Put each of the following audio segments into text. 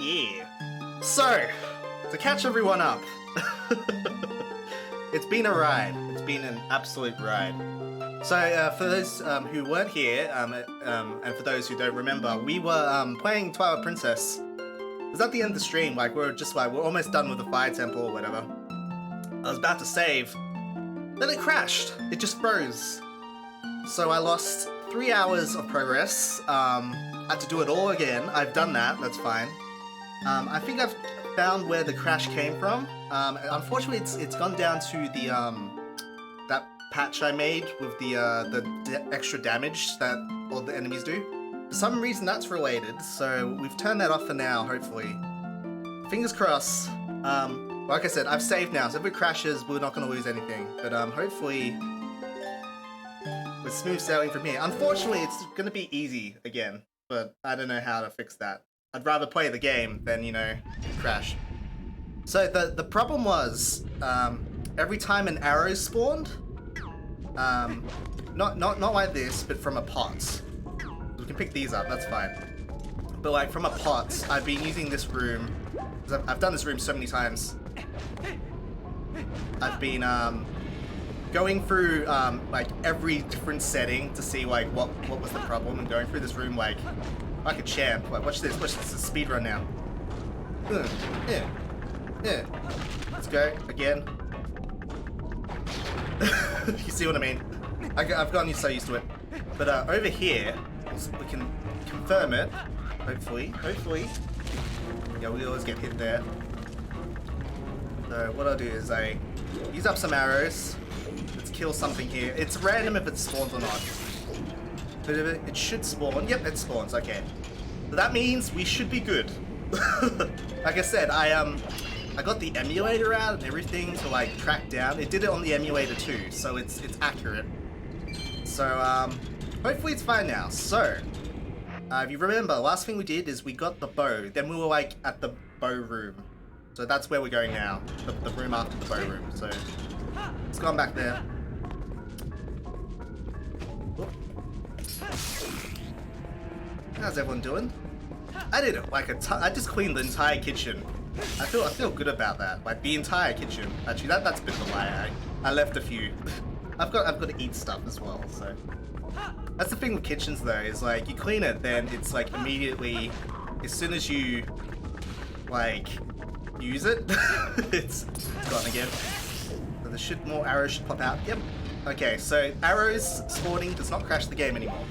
Yeah. So, to catch everyone up, it's been a ride. It's been an absolute ride. So, for those who weren't here, and for those who don't remember, we were playing Twilight Princess. It was at the end of the stream, like we're almost done with the fire temple or whatever. I was about to save, then it crashed. It just froze. So I lost 3 hours of progress. Had to do it all again. I've done that. That's fine. I think I've found where the crash came from. Unfortunately, it's gone down to the that patch I made with the extra damage that all the enemies do. For some reason, that's related. So we've turned that off for now. Hopefully, fingers crossed. Like I said, I've saved now, so if it crashes, we're not going to lose anything. But hopefully, with smooth sailing from here. Unfortunately, it's going to be easy again, but I don't know how to fix that. I'd rather play the game than, crash. So the problem was, every time an arrow spawned, not like this, but from a pot. We can pick these up, that's fine. But like from a pot, I've been using this room. I've done this room so many times. I've been going through like every different setting to see like what was the problem, and going through this room like a champ. Like watch this, it's a speed run now. Yeah. Let's go again. You see what I mean? I've gotten so used to it. But over here, we can confirm it. Hopefully. Yeah, we always get hit there. So what I'll do is I use up some arrows. Let's kill something here. It's random if it spawns or not. But if it should spawn. Yep, it spawns. Okay. So that means we should be good. Like I said, I got the emulator out and everything to like track down. It did it on the emulator too, so it's accurate. So hopefully it's fine now. So if you remember, last thing we did is we got the bow. Then we were like at the bow room. So that's where we're going now. The room after the bow room. So let's go on back there. Whoop. How's everyone doing? I did it like I just cleaned the entire kitchen. I feel good about that. Like the entire kitchen. Actually, that's a bit of a lie. I left a few. I've got to eat stuff as well. So that's the thing with kitchens though. Is like you clean it, then it's like immediately, as soon as you like use it, it's gone again. So more arrows should pop out. Yep. Okay, so arrows spawning does not crash the game anymore.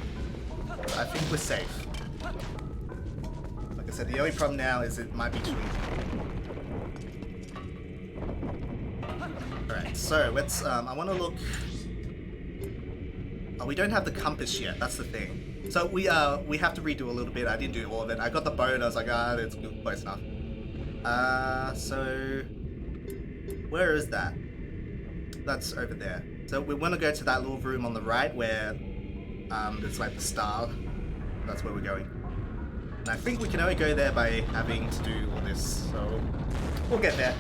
I think we're safe. Like I said, the only problem now is it might be too easy. Alright, so let's, I want to look... Oh, we don't have the compass yet, that's the thing. So we have to redo a little bit. I didn't do all of it. I got the bow and I was like, it's good, close enough. So... Where is that? That's over there. So we want to go to that little room on the right where there's like the star. That's where we're going. And I think we can only go there by having to do all this. So we'll get there.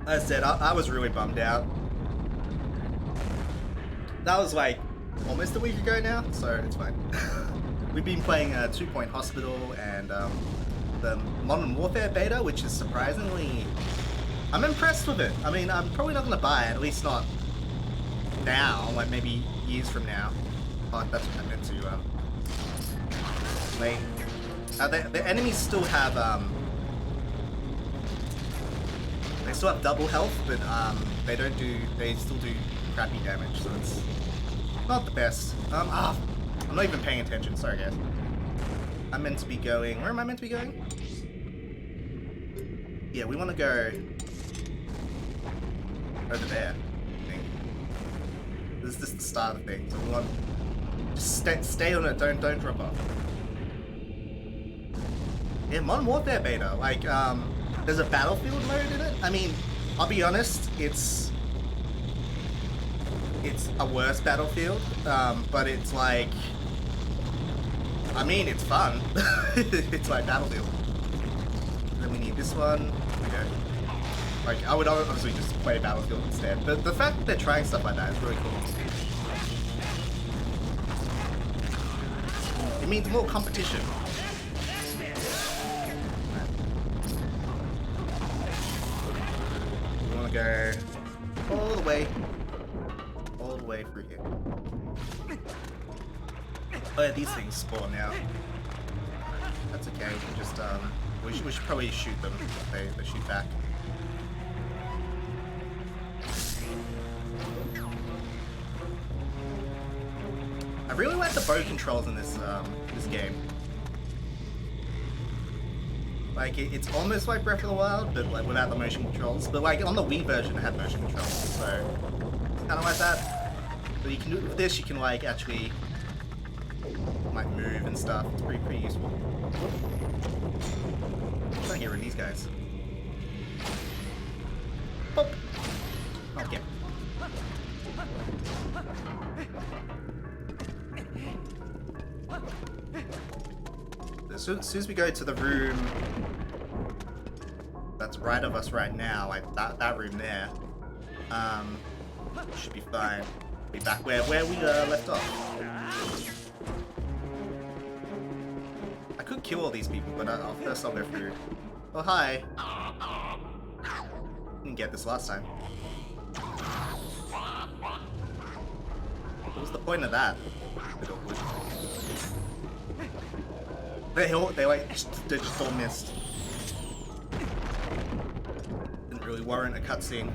As I said, I was really bummed out. That was like almost a week ago now, so it's fine. We've been playing 2 Point Hospital and the Modern Warfare beta, which is surprisingly... I'm impressed with it. I mean, I'm probably not going to buy it, at least not now, like maybe years from now. Oh, that's what I meant to, wait. The enemies still have, they still have double health, but, they still do crappy damage, so it's not the best. I'm not even paying attention, sorry guys. I'm meant to be going, where am I meant to be going? Yeah, we want to go over there, I think. This is just the start of the thing, so we want just stay on it, don't drop off. Yeah, Modern Warfare beta, like there's a battlefield mode in it. I mean, I'll be honest, it's a worse Battlefield, but it's like, I mean, it's fun. It's like Battlefield. And then we need this one. Okay. Like, I would obviously just play Battlefield instead, but the fact that they're trying stuff like that is really cool. It means more competition. want to go all the way through here. Oh yeah, these things spawn now. That's okay. We can just we should probably shoot them if they shoot back. I really like the bow controls in this this game. Like it's almost like Breath of the Wild, but like without the motion controls. But like on the Wii version, it had motion controls, so it's kind of like that. But you can do with this, you can like actually like move and stuff. It's pretty useful. I'm trying to get rid of these guys. Boop. Okay. As soon as we go to the room that's right of us right now, like that room there, should be fine. Be back where we left off. I could kill all these people, but first I'll go through. Oh hi! Didn't get this last time. What was the point of that? They just all missed. Didn't really warrant a cutscene.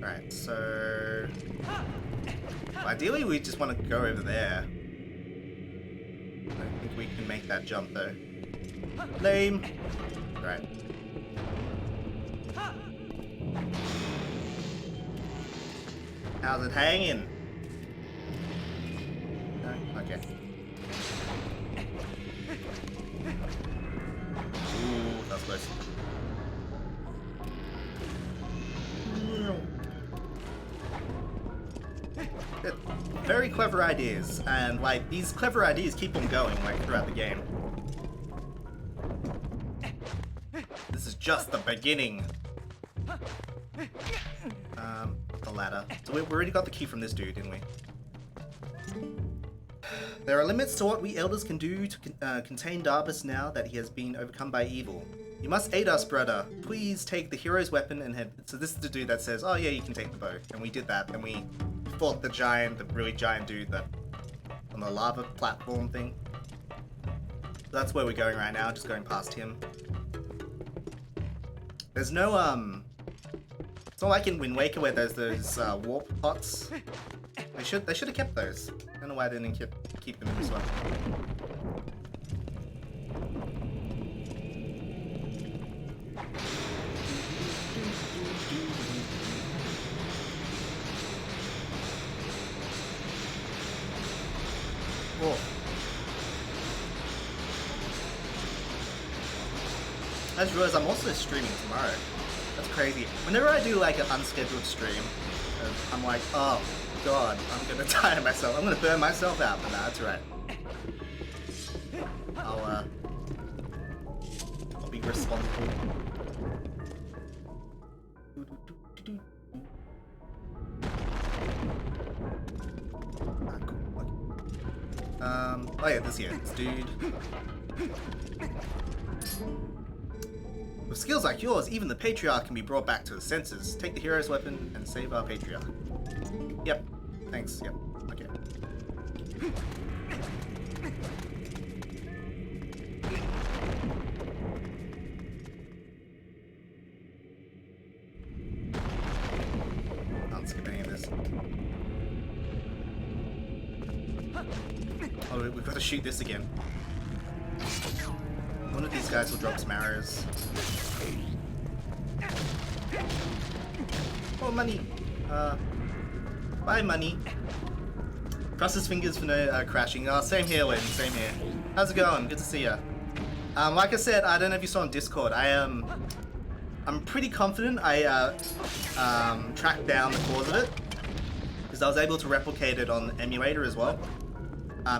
Alright, so ideally we just want to go over there. I don't think we can make that jump though. Lame. Alright. How's it hanging? No? Okay. Ooh, that's close. Very clever ideas, and like these clever ideas keep on going like throughout the game. This is just the beginning. The ladder. So we already got the key from this dude, didn't we? There are limits to what we elders can do to contain Darbus now that he has been overcome by evil. You must aid us, brother. Please take the hero's weapon and head. So this is the dude that says, oh yeah, you can take the bow. And we did that, and we fought the really giant dude that on the lava platform thing. So that's where we're going right now, just going past him. There's no, it's not like in Wind Waker where there's those warp pots. They should have kept those. I don't know why they didn't keep them in this one. Whoa. I just realized I'm also streaming tomorrow. That's crazy. Whenever I do like an unscheduled stream, I'm like, oh god, I'm gonna tire myself. I'm gonna burn myself out, but nah, that's right. I'll be responsible. Oh yeah, this dude. With skills like yours, even the Patriarch can be brought back to his senses. Take the hero's weapon and save our Patriarch. Yep. Thanks. Yep. Okay. Not skip any of this. Oh, we've got to shoot this again. One of these guys will drop some arrows. Oh, money! Bye, money. Cross his fingers for no crashing. Oh, same here, Lynn. Same here. How's it going? Good to see ya. Like I said, I don't know if you saw on Discord. I'm pretty confident I tracked down the cause of it because I was able to replicate it on emulator as well.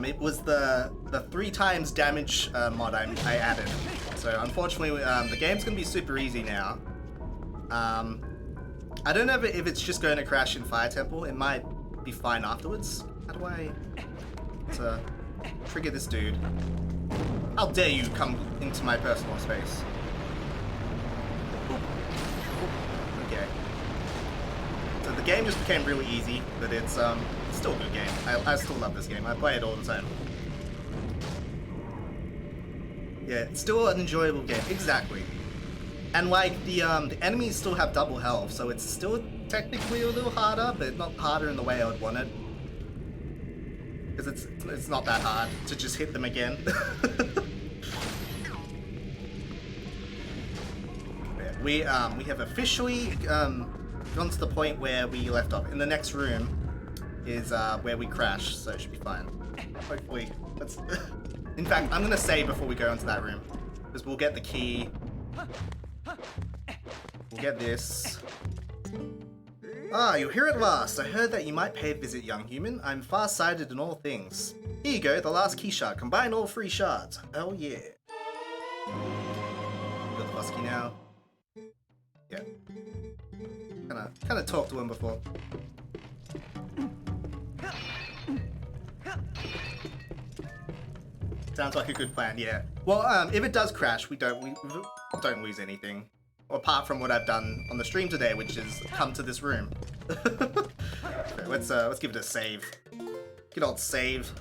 It was the 3 times damage mod I added. So unfortunately, the game's gonna be super easy now. I don't know if it's just going to crash in Fire Temple. It might be fine afterwards. How do I trigger this dude? How dare you come into my personal space? Okay. So the game just became really easy, but it's still a good game. I still love this game. I play it all the time. Yeah, it's still an enjoyable game. Exactly. And like the enemies still have double health, so it's still technically a little harder, but not harder in the way I would want it. Because it's not that hard to just hit them again. We have officially gone to the point where we left off. In the next room is where we crashed, so it should be fine. Hopefully. Let's in fact, I'm gonna save before we go into that room. Because we'll get the key. We'll get this. Ah, you're here at last. I heard that you might pay a visit, young human. I'm far-sighted in all things. Here you go, the last key shard. Combine all 3 shards. Oh yeah. Got the bus key now. Yeah. Kinda talked to him before. Sounds like a good plan, yeah. Well, if it does crash, we don't lose anything. Apart from what I've done on the stream today, which is come to this room. Okay, let's give it a save. Good old save.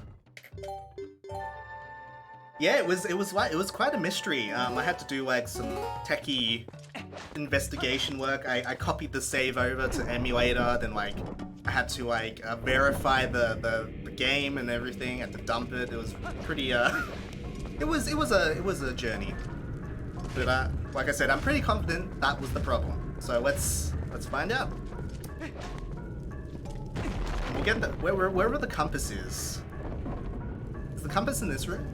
Yeah, it was quite a mystery. I had to do like some techie investigation work. I copied the save over to emulator, then like I had to like verify the game and everything. I had to dump it. It was pretty it was a journey. But like I said, I'm pretty confident that was the problem. So let's find out. We'll get the wherever the compass is. Is the compass in this room?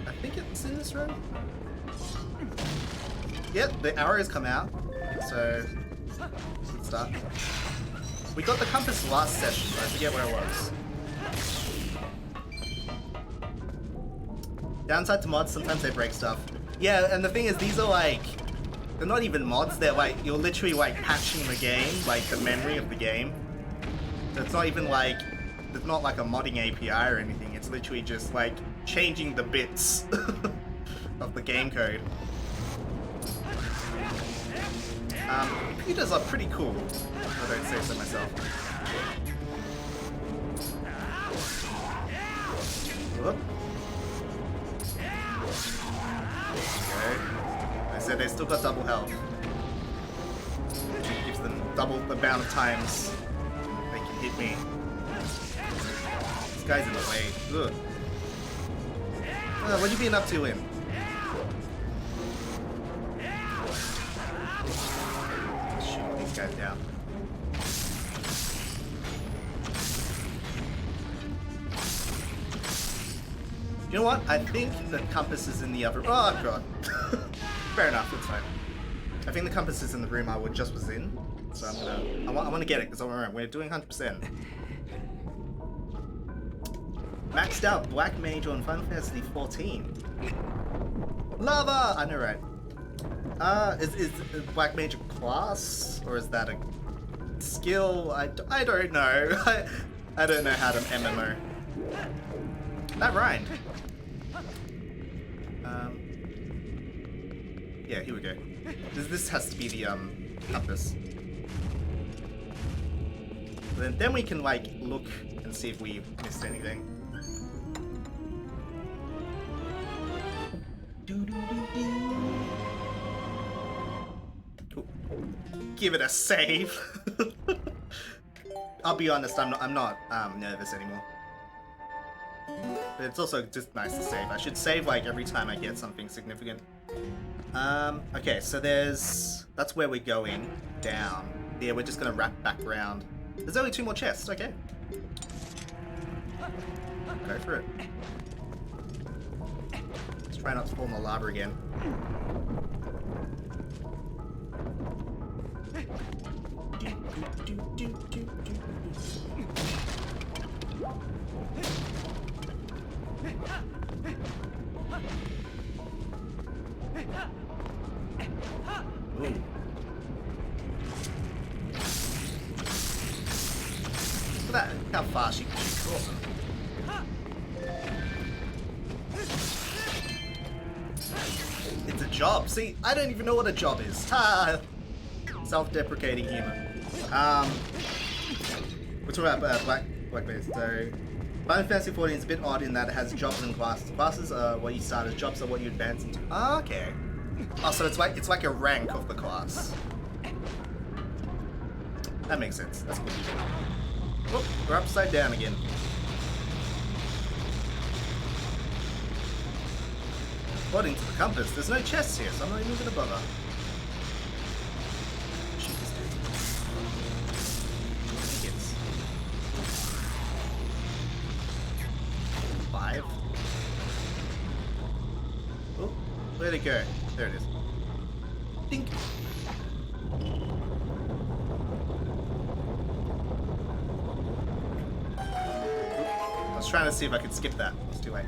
I think it's in this room. Yep, the arrows come out. So let's start. We got the compass last session, so I forget where it was. Downside to mods, sometimes they break stuff. Yeah, and the thing is, these are like, they're not even mods, they're like, you're literally like patching the game, like the memory of the game. So it's not even like, there's not like a modding API or anything, it's literally just like changing the bits of the game code. Computers are pretty cool, if I don't say so myself. Whoop. Okay. I said they still got double health. Which gives them double the amount of times they can hit me. This guy's in the way. Ugh. What have you been up to, Lynn? Shoot these guys down. You know what? I think the compass is in the other. Oh god. Fair enough. That's fine. I think the compass is in the room I just was in. So I want to get it because we're doing 100%. Maxed out Black Mage on Final Fantasy 14. Lava. I know, right? Is Black Mage a class or is that a skill? I don't know. I don't know how to MMO. That rhymed. Yeah, here we go. This has to be the compass. Then we can like look and see if we missed anything. Cool. Give it a save. I'll be honest, I'm not nervous anymore. But it's also just nice to save. I should save like every time I get something significant. Okay, so that's where we're going down. Yeah, we're just gonna wrap back around. There's only 2 more chests, okay. Go for it. Let's try not to fall in the lava again. Ooh. Look at that, how fast she can shoot. Awesome. It's a job. See, I don't even know what a job is. Ha! Self-deprecating humor. We're talking about Black-based. So, Final Fantasy XIV is a bit odd in that it has jobs and classes. Classes are what you start as, jobs are what you advance into. Ah, okay. Oh, so it's like a rank of the class. That makes sense. That's good. Oh, we're upside down again. According to the compass, there's no chests here, so I'm not even gonna bother. Shoot this dude. Tickets. 5. Oh, where'd it go? There it is. Dink. I was trying to see if I could skip that. It's too late.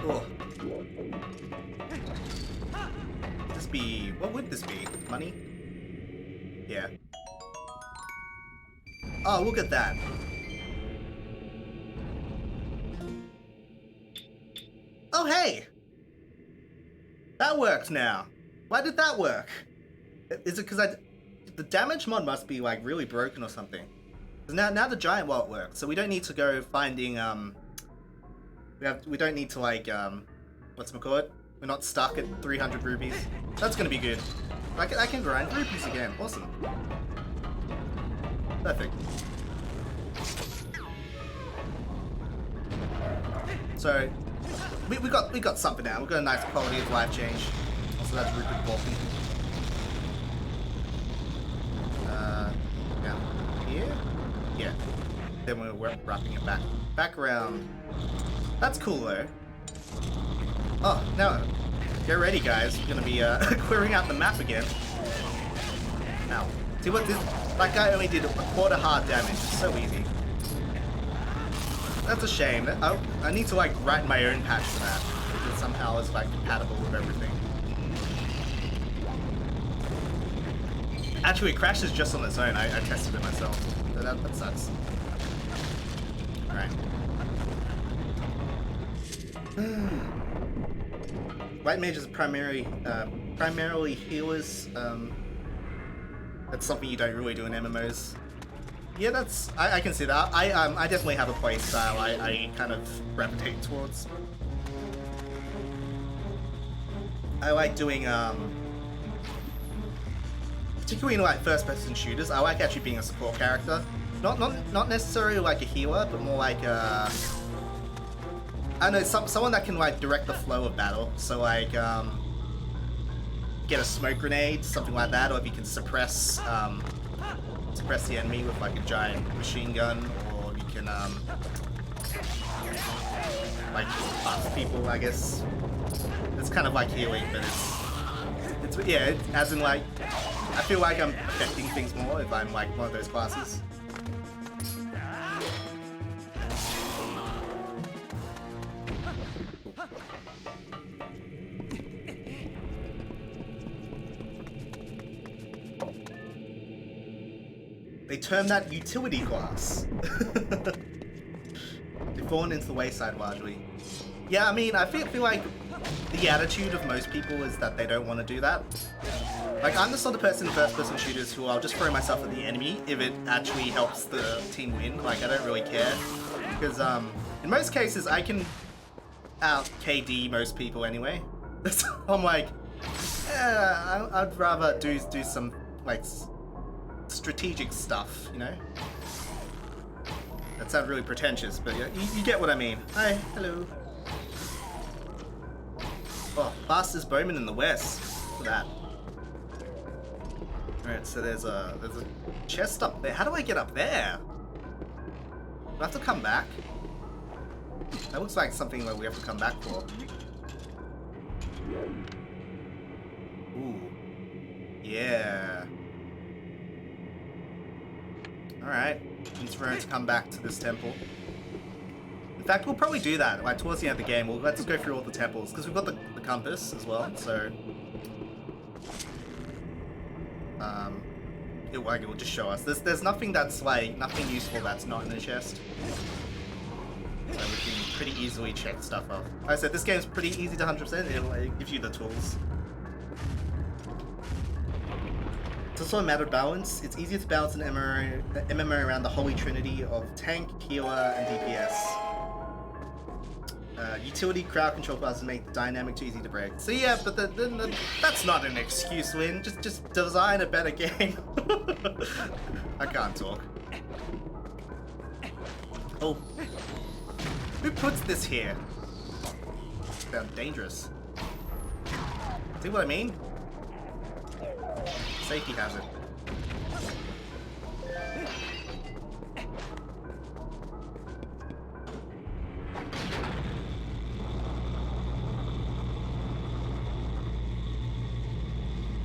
Oh. This be... What would this be? Money? Yeah. Oh, look at that. Oh, hey! That worked now. Why did that work? Is it because the damage mod must be, like, really broken or something. Now the giant wallet works, so we don't need to go finding, we don't need to, like, whatchamacallit? We're not stuck at 300 rupees. That's gonna be good. I can grind rupees again. Awesome. Perfect. So, we got something now. We've got a nice quality of life change. Also, that's rupee walking. Down here? Yeah. Then we're wrapping it back around. That's cool though. Oh, now get ready, guys. We're gonna be clearing out the map again. Now, see what this? That guy only did a quarter heart damage. It's so easy. That's a shame. I need to like write my own patch for that. Because somehow it's like compatible with everything. Actually, it crashes just on its own. I tested it myself. So that sucks. Alright. White mages are primarily healers. That's something you don't really do in MMOs. Yeah, that's... I can see that. I definitely have a play style I kind of gravitate towards. I like doing, particularly in like first-person shooters, I like actually being a support character. Not necessarily like a healer, but more like a... I don't know, someone that can like direct the flow of battle. So like, get a smoke grenade, something like that, or if you can suppress the enemy with like a giant machine gun, or you can like buff people, I guess. It's kind of like healing, but it's yeah, as in like, I feel like I'm affecting things more if I'm like one of those classes. They term that utility class. They've fallen into the wayside largely. Yeah, I mean, I feel like the attitude of most people is that they don't want to do that. Like, I'm the sort of person in first-person shooters who I'll just throw myself at the enemy if it actually helps the team win. Like, I don't really care. Because, in most cases, I can out-KD most people anyway. So I'm like, yeah, I'd rather do some, like, strategic stuff, you know? That sounds really pretentious, but you get what I mean. Hi, hello. Oh, fastest bowman in the West. Look at that. Alright, so there's a chest up there. How do I get up there? Do I have to come back? That looks like something that we have to come back for. Ooh. Yeah. Alright. Means we're going to come back to this temple. In fact, we'll probably do that. Like, towards the end of the game, let's go through all the temples. Because we've got the compass as well, so... it will just show us. There's nothing that's, like, nothing useful that's not in the chest. So we can pretty easily check stuff off. Like I said, this game's pretty easy to 100%. It gives you the tools. It's also a matter of balance. It's easier to balance an MMO around the holy trinity of tank, healer, and DPS. Utility crowd control classes make the dynamic too easy to break. So yeah, but that's not an excuse, Win. Just design a better game. I can't talk. Oh. Who puts this here? Sounds dangerous. See what I mean? Safety hazard.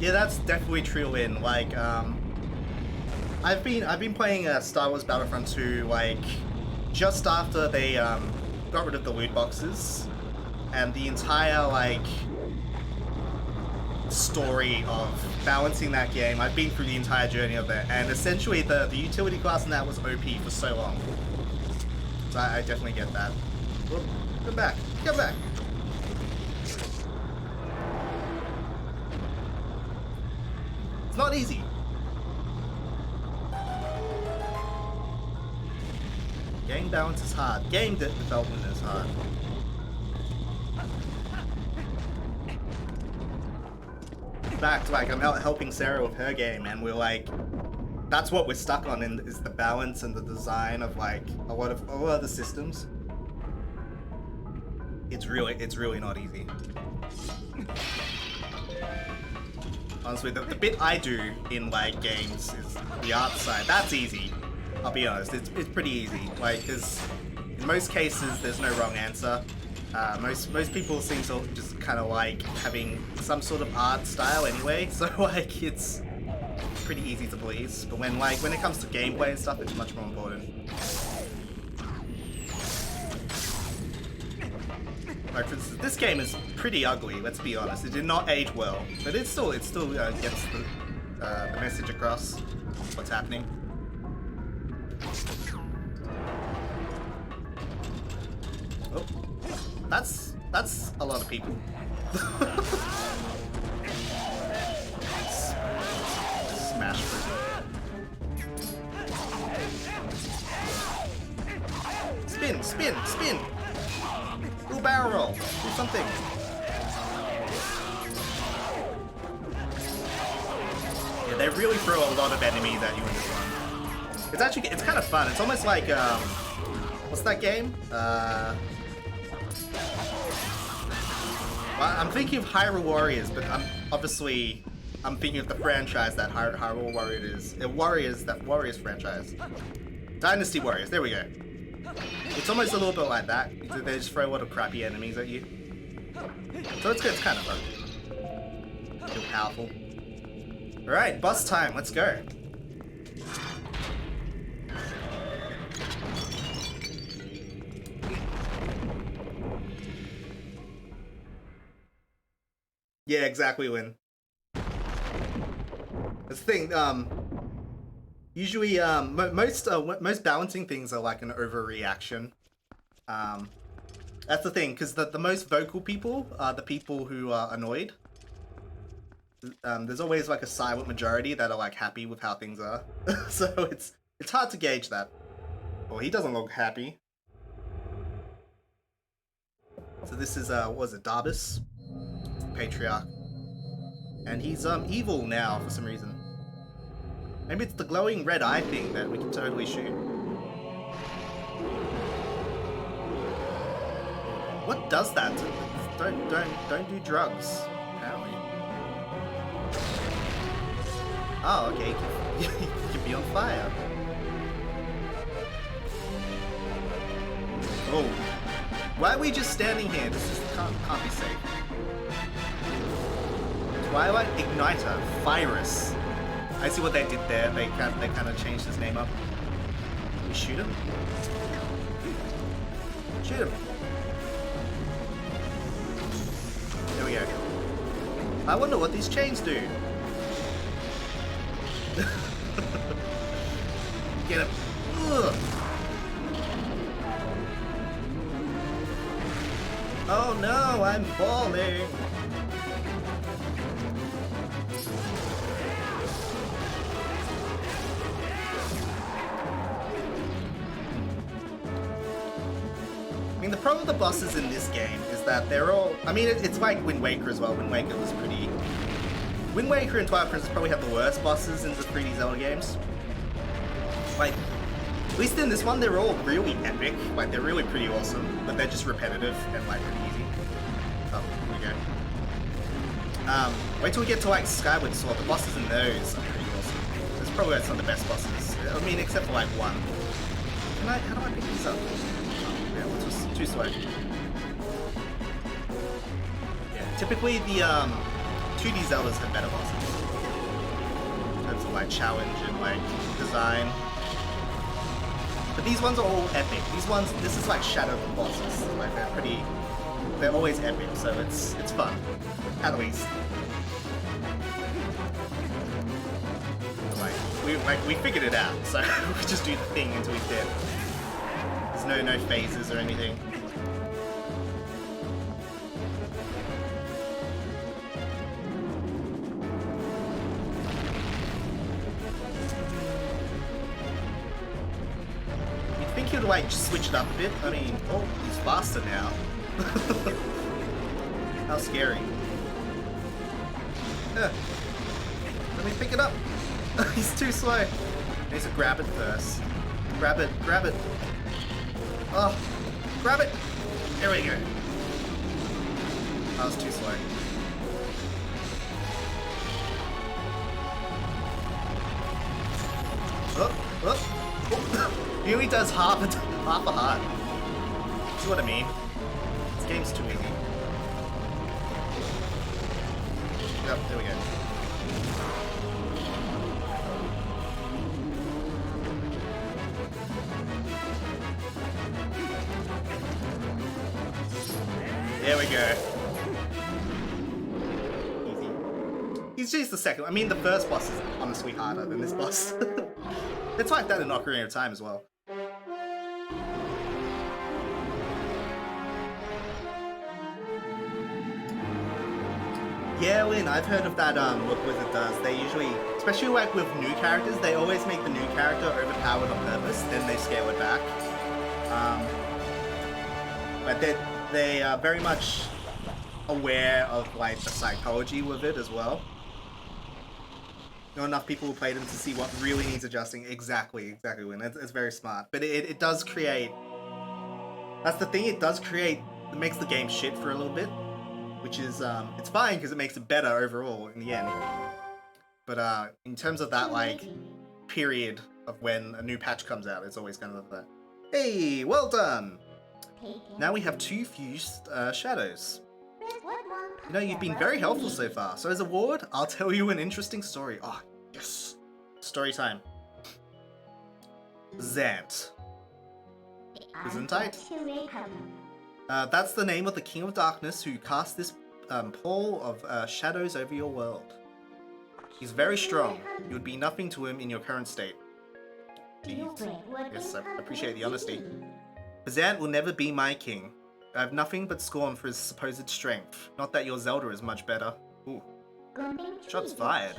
Yeah, that's definitely true. In like, I've been playing Star Wars Battlefront 2 like just after they got rid of the loot boxes, and the entire like story of balancing that game. I've been through the entire journey of it, and essentially the utility class in that was OP for so long. So I definitely get that. Oh, come back, come back. It's not easy. Game balance is hard. Game development is hard. In fact, like, I'm helping Sarah with her game, and we're like, that's what we're stuck on, is the balance and the design of like a lot of the systems. It's really not easy. Honestly, the bit I do in like games is the art side. That's easy. I'll be honest, it's pretty easy. Like, because in most cases, there's no wrong answer. Most people seem to just kind of like having some sort of art style anyway, so like it's pretty easy to please. But when it comes to gameplay and stuff, it's much more important. Like, for instance, this game is pretty ugly. Let's be honest. It did not age well, but it still gets the message across. What's happening? Oh, that's a lot of people. Smash through. Spin, spin, spin. Do a barrel roll. Do something. Yeah, they really throw a lot of enemies at you in this one. It's kind of fun. It's almost like what's that game? Well, I'm thinking of Hyrule Warriors, but I'm thinking of the franchise that Hyrule Warriors is. Warriors franchise. Dynasty Warriors. There we go. It's almost a little bit like that. They just throw a lot of crappy enemies at you. So it's good. It's kind of fun. Feel powerful. All right, boss time. Let's go. Yeah, exactly, Lynn. That's the thing, usually, most balancing things are like an overreaction. That's the thing, because the most vocal people are the people who are annoyed. There's always like a silent majority that are like happy with how things are. So it's hard to gauge that. Well, he doesn't look happy. So this is, what was it, Darbus? Patriarch. And he's evil now for some reason. Maybe it's the glowing red eye thing that we can totally shoot. What does that? Don't do drugs. Apparently. Oh, okay. You can be on fire. Oh. Why are we just standing here? This can't be safe. Twilight Igniter, Virus. I see what they did there. They kind of changed his name up. We shoot him? Shoot him. There we go. I wonder what these chains do. Get him. Ugh. Oh no, I'm falling! I mean, the problem with the bosses in this game is that they're all... I mean, it's like Wind Waker as well. Wind Waker was pretty... Wind Waker and Twilight Princess probably have the worst bosses in the 3D Zelda games. Like, at least in this one, they're all really epic. Like, they're really pretty awesome, but they're just repetitive and, like, pretty easy. Oh, here we go. Wait till we get to, like, Skyward Sword. The bosses in those are pretty awesome. Those probably some of the best bosses. I mean, except for, like, one. How do I pick these up? Oh, yeah, it's just too slow. Yeah, typically the, 2D Zeldas have better bosses. In terms of, like, challenge and, like, design. But these ones are all epic. This is like Shadow of the bosses. Like, they're always epic, so it's fun. At least. We figured it out, so we just do the thing until we dead. There's no phases or anything. Could like just switch it up a bit. I mean, oh, he's faster now. How scary. Let me pick it up. He's too slow. I need to grab it first. Grab it. Oh, grab it. There we go. That was too slow. Oh. He only does half a heart. See what I mean? This game's too easy. Yep, there we go. There we go. Easy. He's just the second. I mean, the first boss is honestly harder than this boss. It's like that in Ocarina of Time as well. Yeah, Lynn, I've heard of that, what Blizzard does. They usually, especially like with new characters, they always make the new character overpowered on purpose, then they scale it back. But they are very much aware of like the psychology with it as well. Not enough people will play them to see what really needs adjusting. Exactly, Win. It's very smart. But it does create... That's the thing, it makes the game shit for a little bit. Which is, it's fine because it makes it better overall in the end. But in terms of that, like, period of when a new patch comes out, it's always kind of that. Hey, well done! Now we have 2 fused shadows. You know, you've been very helpful so far. So as a ward, I'll tell you an interesting story. Oh, yes. Story time. Zant. Gesundheit? That's the name of the King of Darkness who cast this pall of shadows over your world. He's very strong. You would be nothing to him in your current state. Yes, I appreciate the honesty. Zant will never be my king. I have nothing but scorn for his supposed strength. Not that your Zelda is much better. Ooh. Shots fired.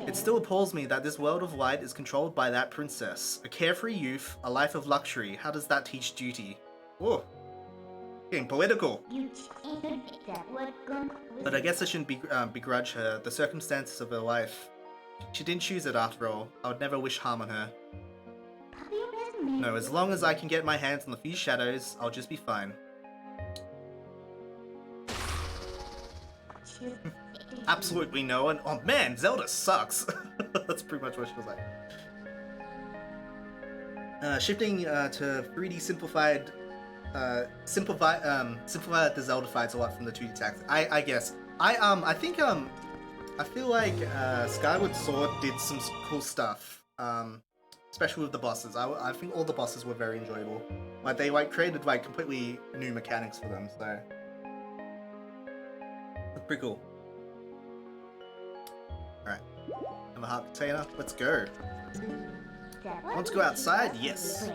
It still appalls me that this world of light is controlled by that princess. A carefree youth, a life of luxury. How does that teach duty? Ooh. Getting political. But I guess I shouldn't begrudge her the circumstances of her life. She didn't choose it after all. I would never wish harm on her. No, as long as I can get my hands on the few shadows, I'll just be fine. Absolutely no one. Oh man, Zelda sucks. That's pretty much what she was like. Shifting to 3D simplified. Simplify the Zelda fights a lot from the 2D attacks. I guess. I think I feel like Skyward Sword did some cool stuff. Especially with the bosses. I think all the bosses were very enjoyable. Like they created completely new mechanics for them, so that's pretty cool. Alright. Have a heart container. Let's go. Want to go outside? Yes.